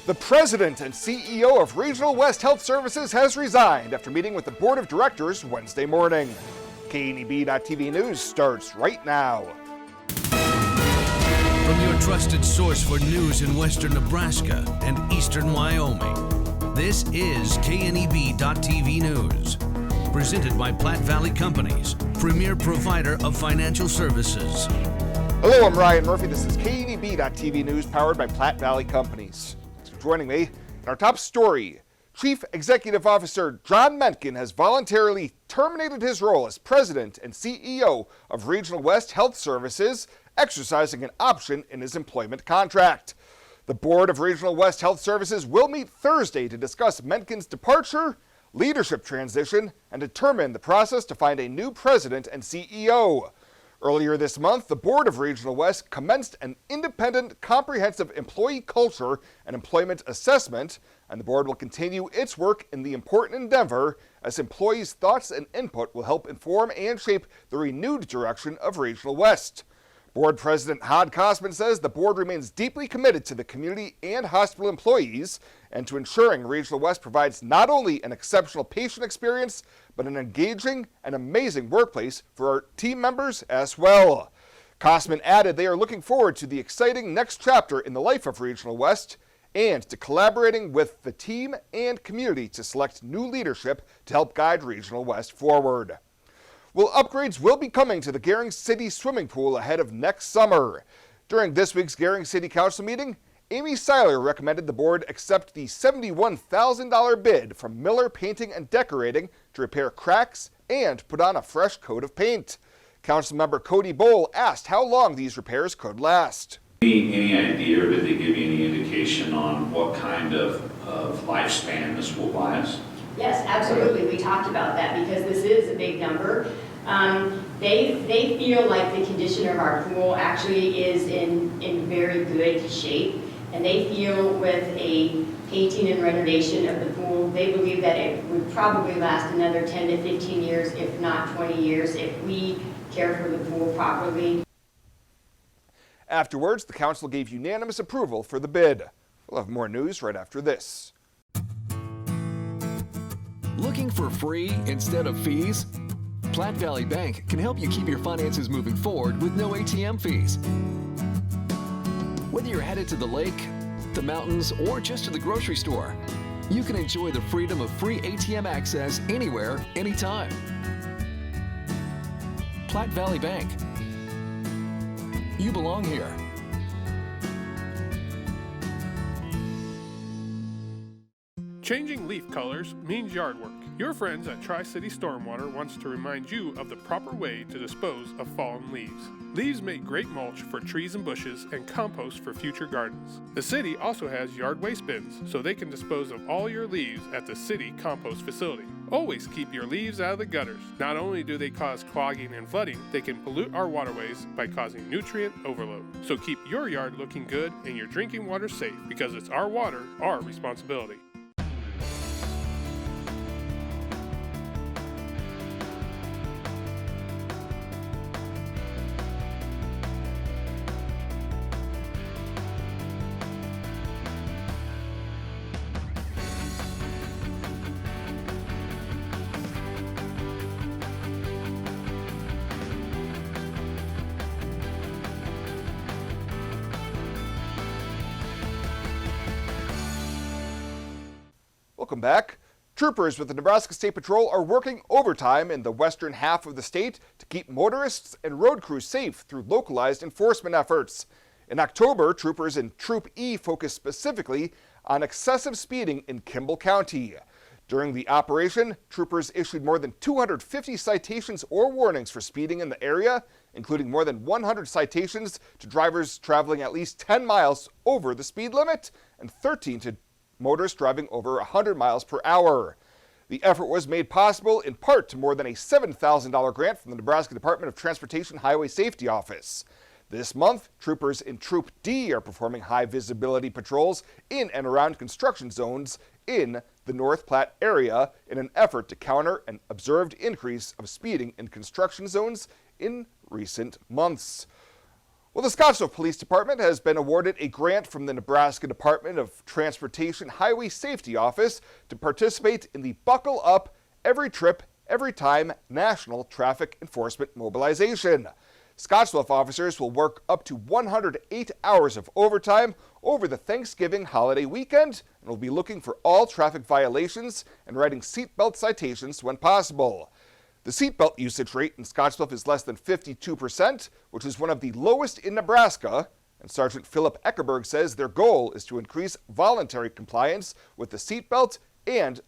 The president and CEO of Regional West Health Services has resigned after meeting with the board of directors Wednesday morning. KNEB.TV News starts right now. From your trusted source for news in western Nebraska and eastern Wyoming, this is KNEB.TV News. Presented by Platte Valley Companies, premier provider of financial services. Hello, I'm Ryan Murphy. This is KNEB.TV News powered by Platte Valley Companies. Joining me in our top story, Chief Executive Officer John Mencken has voluntarily terminated his role as President and CEO of Regional West Health Services, exercising an option in his employment contract. The board of Regional West Health Services will meet Thursday to discuss Mencken's departure, leadership transition, and determine the process to find a new president and CEO. Earlier this month, the board of Regional West commenced an independent, comprehensive employee culture and employment assessment, and the board will continue its work in the important endeavor as employees' thoughts and input will help inform and shape the renewed direction of Regional West. Board President Hod Kosman says the board remains deeply committed to the community and hospital employees and to ensuring Regional West provides not only an exceptional patient experience, but an engaging and amazing workplace for our team members as well. Kosman added they are looking forward to the exciting next chapter in the life of Regional West and to collaborating with the team and community to select new leadership to help guide Regional West forward. Well, upgrades will be coming to the Gering City swimming pool ahead of next summer. During this week's Gering City Council meeting, Amy Seiler recommended the board accept the $71,000 bid from Miller Painting and Decorating to repair cracks and put on a fresh coat of paint. Councilmember Cody Bowl asked how long these repairs could last. Any idea, or did they give you any indication on what kind of lifespan this will last? Yes, absolutely. We talked about that because this is a big number. They feel like the condition of our pool actually is in very good shape, and they feel with a painting and renovation of the pool, they believe that it would probably last another 10 to 15 years, if not 20 years, if we care for the pool properly. Afterwards, the council gave unanimous approval for the bid. We'll have more news right after this. Looking for free instead of fees? Platte Valley Bank can help you keep your finances moving forward with no ATM fees. Whether you're headed to the lake, the mountains, or just to the grocery store, you can enjoy the freedom of free ATM access anywhere, anytime. Platte Valley Bank. You belong here. Changing leaf colors means yard work. Your friends at Tri-City Stormwater wants to remind you of the proper way to dispose of fallen leaves. Leaves make great mulch for trees and bushes and compost for future gardens. The city also has yard waste bins, so they can dispose of all your leaves at the city compost facility. Always keep your leaves out of the gutters. Not only do they cause clogging and flooding, they can pollute our waterways by causing nutrient overload. So keep your yard looking good and your drinking water safe, because it's our water, our responsibility. Welcome back. Troopers with the Nebraska State Patrol are working overtime in the western half of the state to keep motorists and road crews safe through localized enforcement efforts. In October, troopers in Troop E focused specifically on excessive speeding in Kimball County. During the operation, troopers issued more than 250 citations or warnings for speeding in the area, including more than 100 citations to drivers traveling at least 10 miles over the speed limit and 13 to motorists driving over 100 miles per hour. The effort was made possible in part to more than a $7,000 grant from the Nebraska Department of Transportation Highway Safety Office. This month, troopers in Troop D are performing high visibility patrols in and around construction zones in the North Platte area in an effort to counter an observed increase of speeding in construction zones in recent months. Well, the Scottsdale Police Department has been awarded a grant from the Nebraska Department of Transportation Highway Safety Office to participate in the Buckle Up Every Trip, Every Time National Traffic Enforcement Mobilization. Scottsbluff officers will work up to 108 hours of overtime over the Thanksgiving holiday weekend and will be looking for all traffic violations and writing seatbelt citations when possible. The seatbelt usage rate in Scottsbluff is less than 52%, which is one of the lowest in Nebraska. And Sergeant Philip Eckerberg says their goal is to increase voluntary compliance with the seatbelt and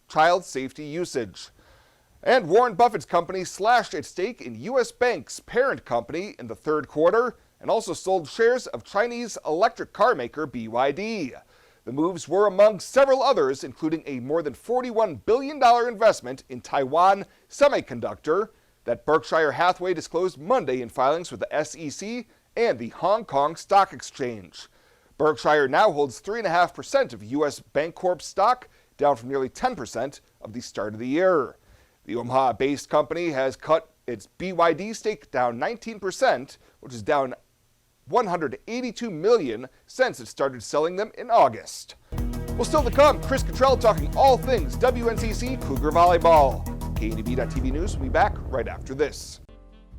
child safety usage. And Warren Buffett's company slashed its stake in U.S. Bank's parent company in the third quarter and also sold shares of Chinese electric car maker BYD. The moves were among several others, including a more than $41 billion investment in Taiwan Semiconductor that Berkshire Hathaway disclosed Monday in filings with the SEC and the Hong Kong Stock Exchange. Berkshire now holds 3.5% of U.S. Bancorp stock, down from nearly 10% of the start of the year. The Omaha-based company has cut its BYD stake down 19%, which is down $182 million since it started selling them in August. Well, still to come, Chris Cottrell talking all things WNCC Cougar Volleyball. KNEB.TV News will be back right after this.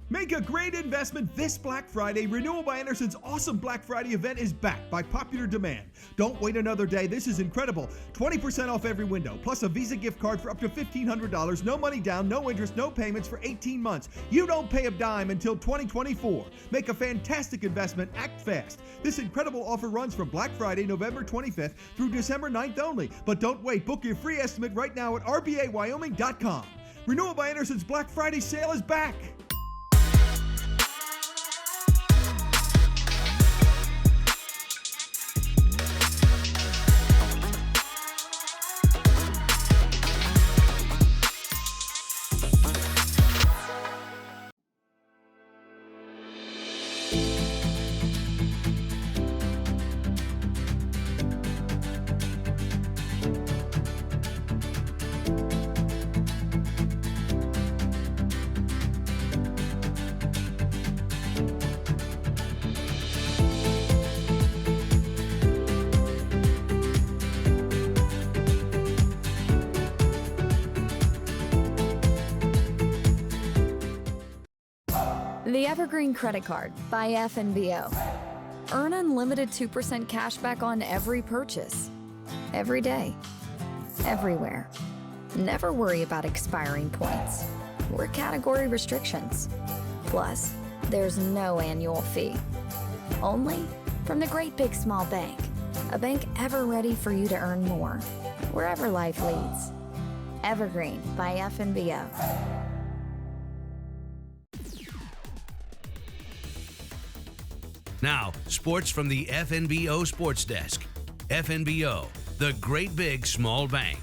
Make a great investment this Black Friday. Renewal by Anderson's awesome Black Friday event is back by popular demand. Don't wait another day. This is incredible. 20% off every window, plus a Visa gift card for up to $1,500. No money down, no interest, no payments for 18 months. You don't pay a dime until 2024. Make a fantastic investment. Act fast. This incredible offer runs from Black Friday, November 25th through December 9th only. But don't wait. Book your free estimate right now at rbawyoming.com. Renewal by Anderson's Black Friday sale is back. The Evergreen Credit Card by FNBO. Earn unlimited 2% cash back on every purchase. Every day. Everywhere. Never worry about expiring points or category restrictions. Plus, there's no annual fee. Only from the Great Big Small Bank. A bank ever ready for you to earn more, wherever life leads. Evergreen by FNBO. Now, sports from the FNBO Sports Desk. FNBO, the Great Big Small Bank.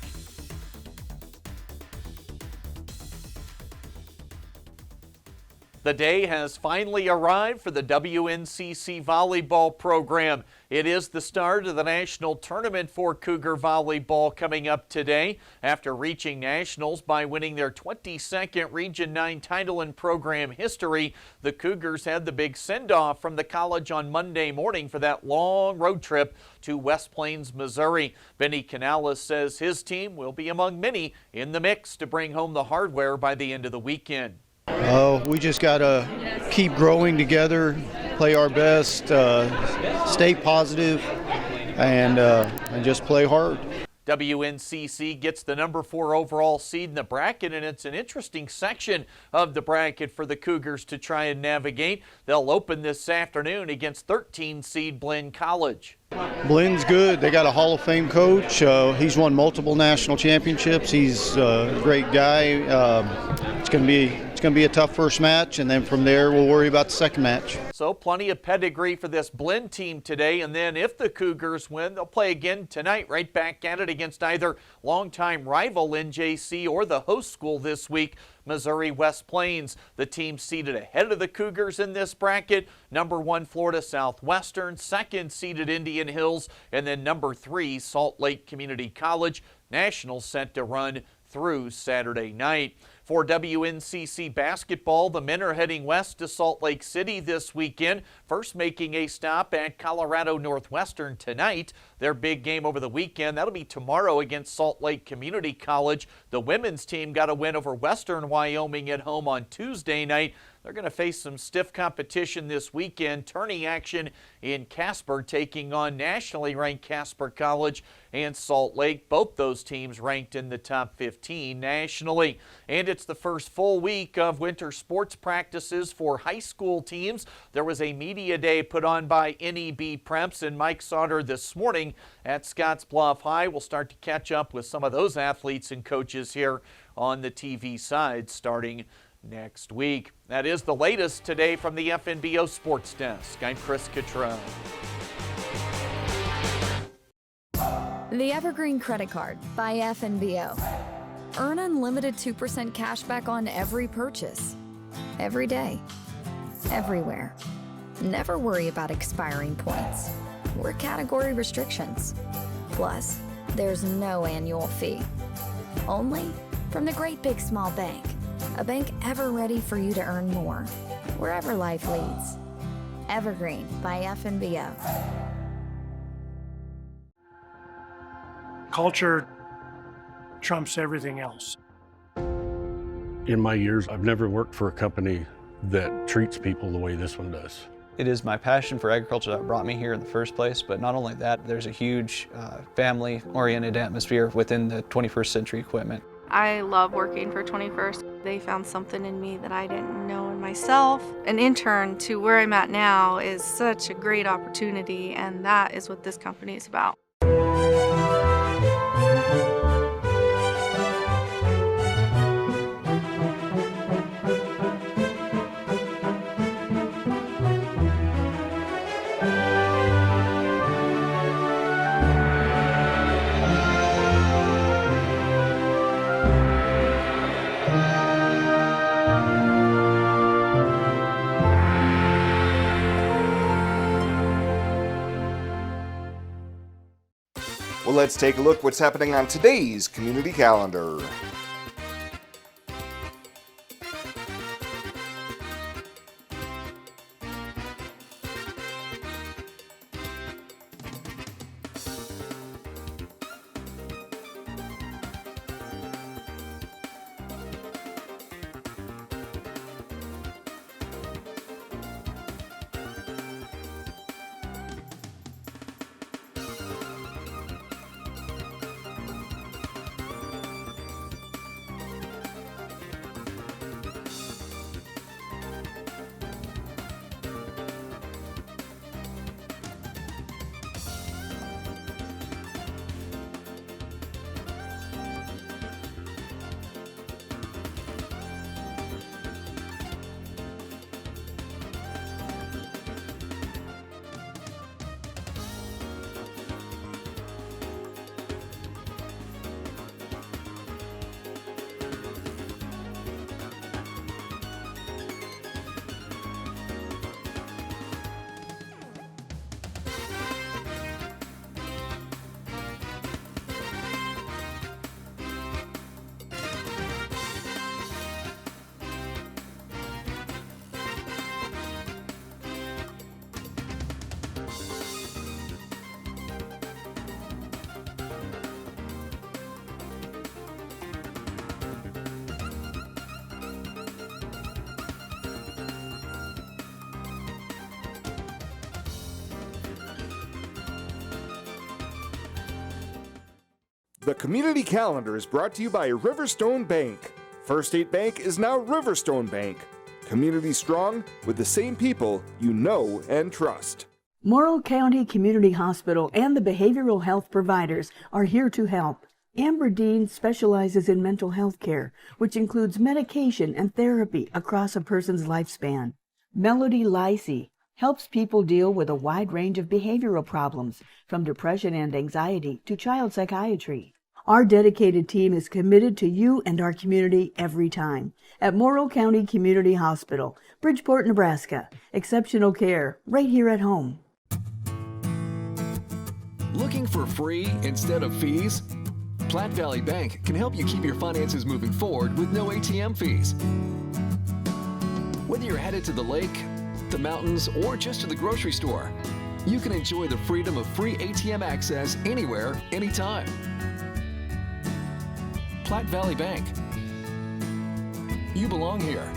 The day has finally arrived for the WNCC volleyball program. It is the start of the national tournament for Cougar volleyball coming up today. After reaching nationals by winning their 22nd Region 9 title in program history, the Cougars had the big send-off from the college on Monday morning for that long road trip to West Plains, Missouri. Benny Canales says his team will be among many in the mix to bring home the hardware by the end of the weekend. We just got to keep growing together, play our best, stay positive, and just play hard. WNCC gets the number 4 overall seed in the bracket, and it's an interesting section of the bracket for the Cougars to try and navigate. They'll open this afternoon against 13 seed Blinn College. Blinn's good. They got a Hall of Fame coach. He's won multiple national championships. He's a great guy. It's going to be a tough first match, and then from there we'll worry about the second match. So plenty of pedigree for this Blinn team today, and then if the Cougars win, they'll play again tonight, right back at it against either longtime rival NJC or the host school this week, Missouri West Plains. The team seated ahead of the Cougars in this bracket, number 1 Florida Southwestern, 2nd seeded Indian Hills, and then number 3 Salt Lake Community College. Nationals set to run through Saturday night. For WNCC basketball, the men are heading west to Salt Lake City this weekend, first making a stop at Colorado Northwestern tonight. Their big game over the weekend, that'll be tomorrow against Salt Lake Community College. The women's team got a win over Western Wyoming at home on Tuesday night. They're going to face some stiff competition this weekend. Tourney action in Casper, taking on nationally ranked Casper College and Salt Lake. Both those teams ranked in the top 15 nationally. And it's the first full week of winter sports practices for high school teams. There was a media day put on by NEB Preps and Mike Sauter this morning at Scottsbluff High. We'll start to catch up with some of those athletes and coaches here on the TV side starting next week. That is the latest today from the FNBO Sports Desk. I'm Chris Cottrell. The Evergreen Credit Card by FNBO. Earn unlimited 2% cash back on every purchase. Every day. Everywhere. Never worry about expiring points or category restrictions. Plus, there's no annual fee. Only from the Great Big Small Bank. A bank ever ready for you to earn more, wherever life leads. Evergreen by FNBO. Culture trumps everything else. In my years, I've never worked for a company that treats people the way this one does. It is my passion for agriculture that brought me here in the first place, but not only that, there's a huge family-oriented atmosphere within the 21st Century Equipment. I love working for 21st. They found something in me that I didn't know in myself. An intern to where I'm at now is such a great opportunity, and that is what this company is about. Well, let's take a look what's happening on today's community calendar. The community calendar is brought to you by Riverstone Bank. First State Bank is now Riverstone Bank. Community strong with the same people you know and trust. Morrill County Community Hospital and the behavioral health providers are here to help. Amber Dean specializes in mental health care, which includes medication and therapy across a person's lifespan. Melody Lacey helps people deal with a wide range of behavioral problems, from depression and anxiety to child psychiatry. Our dedicated team is committed to you and our community every time. At Morrill County Community Hospital, Bridgeport, Nebraska. Exceptional care right here at home. Looking for free instead of fees? Platte Valley Bank can help you keep your finances moving forward with no ATM fees. Whether you're headed to the lake, the mountains, or just to the grocery store, you can enjoy the freedom of free ATM access anywhere, anytime. Platte Valley Bank. You belong here.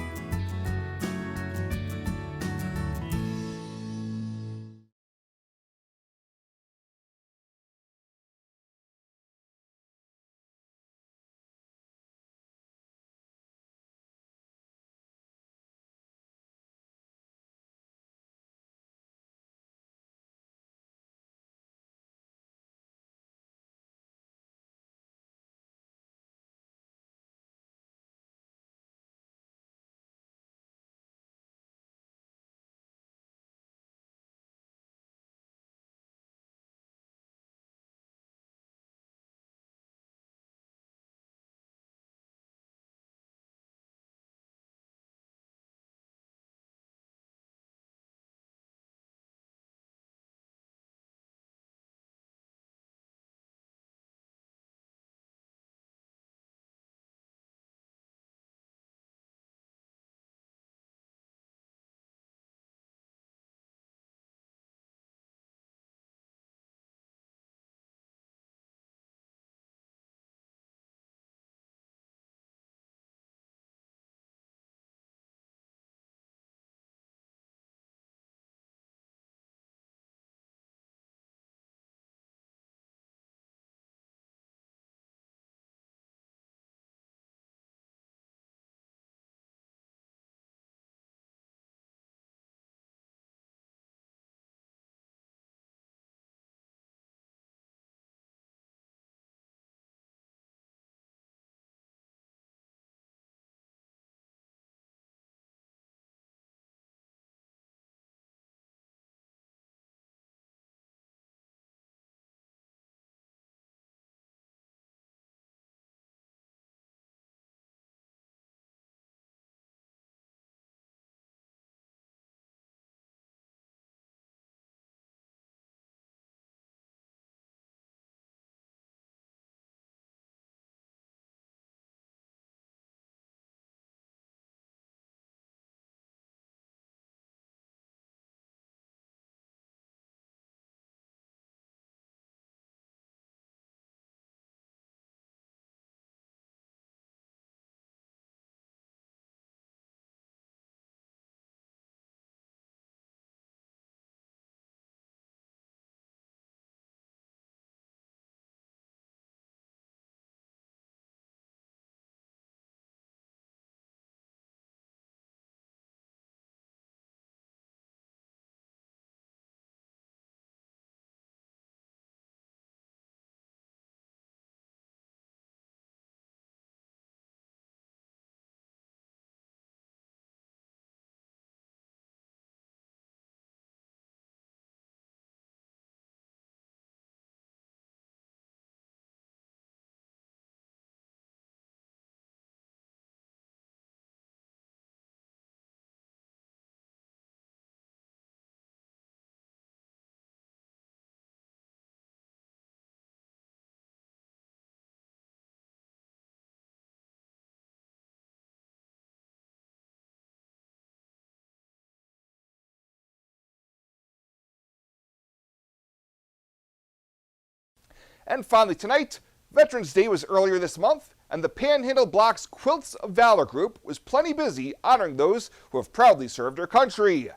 And finally tonight, Veterans Day was earlier this month, and the Panhandle Block's Quilts of Valor group was plenty busy honoring those who have proudly served our country.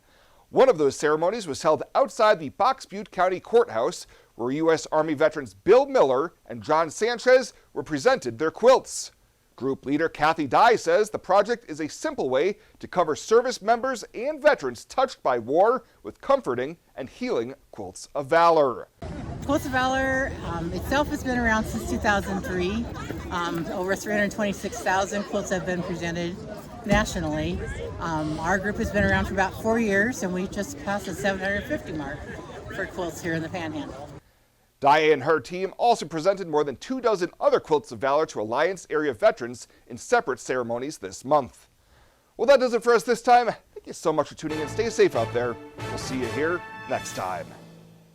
One of those ceremonies was held outside the Box Butte County Courthouse, where U.S. Army veterans Bill Miller and John Sanchez were presented their quilts. Group leader Kathy Dye says the project is a simple way to cover service members and veterans touched by war with comforting and healing Quilts of Valor. Quilts of Valor itself has been around since 2003. Over 326,000 quilts have been presented nationally. Our group has been around for about 4 years, and we just passed the 750 mark for quilts here in the Panhandle. Dye and her team also presented more than 24 other Quilts of Valor to Alliance area veterans in separate ceremonies this month. Well, that does it for us this time. Thank you so much for tuning in. Stay safe out there. We'll see you here next time.